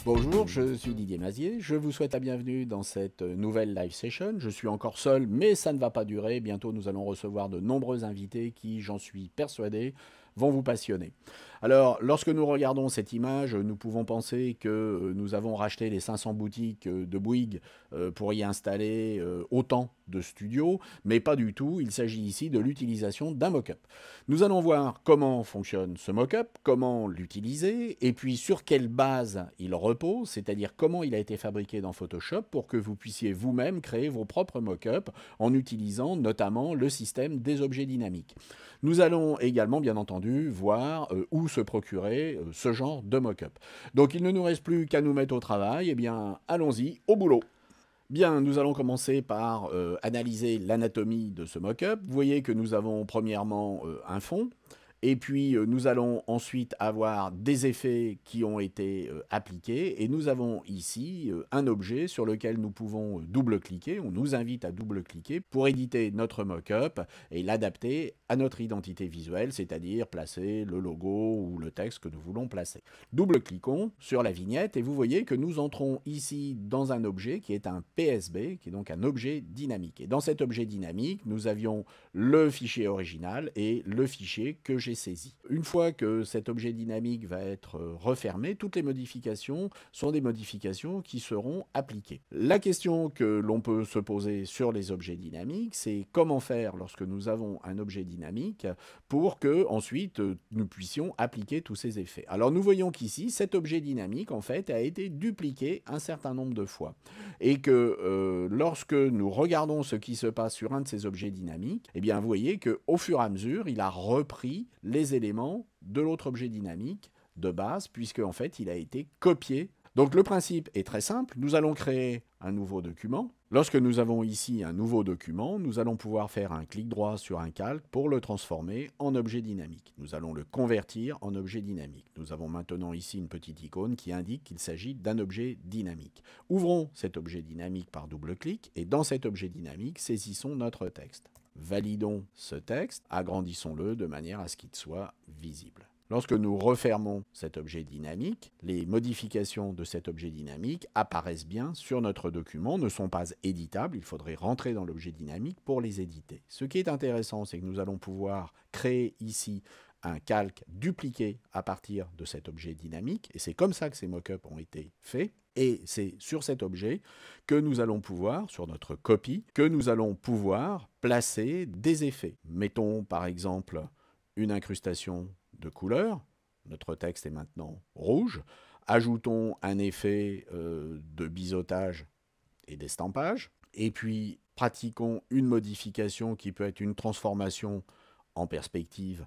Bonjour, je suis Didier Mazier, je vous souhaite la bienvenue dans cette nouvelle live session. Je suis encore seul, mais ça ne va pas durer. Bientôt, nous allons recevoir de nombreux invités qui, j'en suis persuadé, vont vous passionner. Alors, lorsque nous regardons cette image, nous pouvons penser que nous avons racheté les 500 boutiques de Bouygues pour y installer autant de studios, mais pas du tout. Il s'agit ici de l'utilisation d'un mock-up. Nous allons voir comment fonctionne ce mock-up, comment l'utiliser, et puis sur quelle base il repose, c'est-à-dire comment il a été fabriqué dans Photoshop pour que vous puissiez vous-même créer vos propres mock-ups en utilisant notamment le système des objets dynamiques. Nous allons également, bien entendu, voir où se procurer ce genre de mock-up. Donc il ne nous reste plus qu'à nous mettre au travail. Eh bien, allons-y, au boulot. Bien, nous allons commencer par analyser l'anatomie de ce mock-up. Vous voyez que nous avons premièrement un fond. Et puis, nous allons ensuite avoir des effets qui ont été appliqués. Et nous avons ici un objet sur lequel nous pouvons double-cliquer. On nous invite à double-cliquer pour éditer notre mock-up et l'adapter à notre identité visuelle, c'est-à-dire placer le logo ou le texte que nous voulons placer. Double-cliquons sur la vignette et vous voyez que nous entrons ici dans un objet qui est un PSB, qui est donc un objet dynamique. Et dans cet objet dynamique, nous avions le fichier original et le fichier que j'ai saisi. Une fois que cet objet dynamique va être refermé, toutes les modifications sont des modifications qui seront appliquées. La question que l'on peut se poser sur les objets dynamiques, c'est comment faire lorsque nous avons un objet dynamique pour que ensuite nous puissions appliquer tous ces effets. Alors nous voyons qu'ici, cet objet dynamique en fait a été dupliqué un certain nombre de fois et que lorsque nous regardons ce qui se passe sur un de ces objets dynamiques, eh bien vous voyez qu'au fur et à mesure, il a repris les éléments de l'autre objet dynamique de base, puisque en fait il a été copié. Donc le principe est très simple, nous allons créer un nouveau document. Lorsque nous avons ici un nouveau document, nous allons pouvoir faire un clic droit sur un calque pour le transformer en objet dynamique. Nous allons le convertir en objet dynamique. Nous avons maintenant ici une petite icône qui indique qu'il s'agit d'un objet dynamique. Ouvrons cet objet dynamique par double clic et dans cet objet dynamique, saisissons notre texte. Validons ce texte, agrandissons-le de manière à ce qu'il soit visible. Lorsque nous refermons cet objet dynamique, les modifications de cet objet dynamique apparaissent bien sur notre document, ne sont pas éditables, il faudrait rentrer dans l'objet dynamique pour les éditer. Ce qui est intéressant, c'est que nous allons pouvoir créer ici un calque dupliqué à partir de cet objet dynamique, et c'est comme ça que ces mock-ups ont été faits. Et c'est sur cet objet que nous allons pouvoir, sur notre copie, que nous allons pouvoir placer des effets. Mettons par exemple une incrustation de couleur. Notre texte est maintenant rouge. Ajoutons un effet de biseautage et d'estampage. Et puis pratiquons une modification qui peut être une transformation en perspective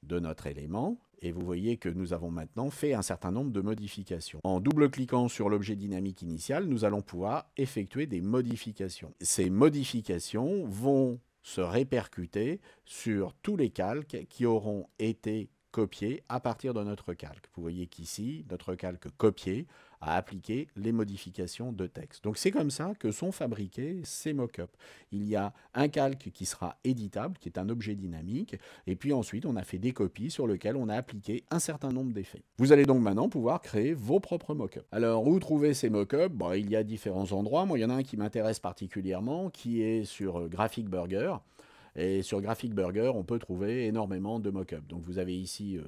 de notre élément, et vous voyez que nous avons maintenant fait un certain nombre de modifications. En double-cliquant sur l'objet dynamique initial, nous allons pouvoir effectuer des modifications. Ces modifications vont se répercuter sur tous les calques qui auront été copiés à partir de notre calque. Vous voyez qu'ici, notre calque copié a appliqué les modifications de texte. Donc c'est comme ça que sont fabriqués ces mock-ups. Il y a un calque qui sera éditable, qui est un objet dynamique, et puis ensuite on a fait des copies sur lesquelles on a appliqué un certain nombre d'effets. Vous allez donc maintenant pouvoir créer vos propres mock-ups. Alors où trouver ces mock-ups? Bon, il y a différents endroits. Moi, il y en a un qui m'intéresse particulièrement, qui est sur Graphic Burger. Et sur Graphic Burger, on peut trouver énormément de mock-ups. Donc vous avez ici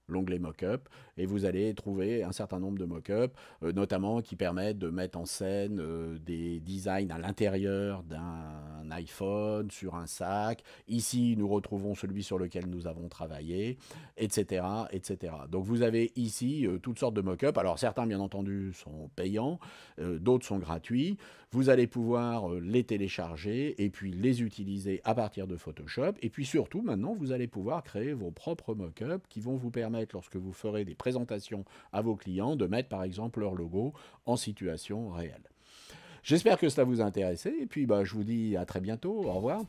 l'onglet mock-up et vous allez trouver un certain nombre de mock-ups, notamment qui permettent de mettre en scène des designs à l'intérieur d'un iPhone, sur un sac. Ici, nous retrouvons celui sur lequel nous avons travaillé, etc. etc. Donc vous avez ici toutes sortes de mock-ups. Alors certains, bien entendu, sont payants, d'autres sont gratuits. Vous allez pouvoir les télécharger et puis les utiliser à partir de Photoshop. Et puis surtout, maintenant, vous allez pouvoir créer vos propres mock-ups qui vont vous permettre, lorsque vous ferez des présentations à vos clients, de mettre par exemple leur logo en situation réelle. J'espère que cela vous a intéressé et puis je vous dis à très bientôt. Au revoir.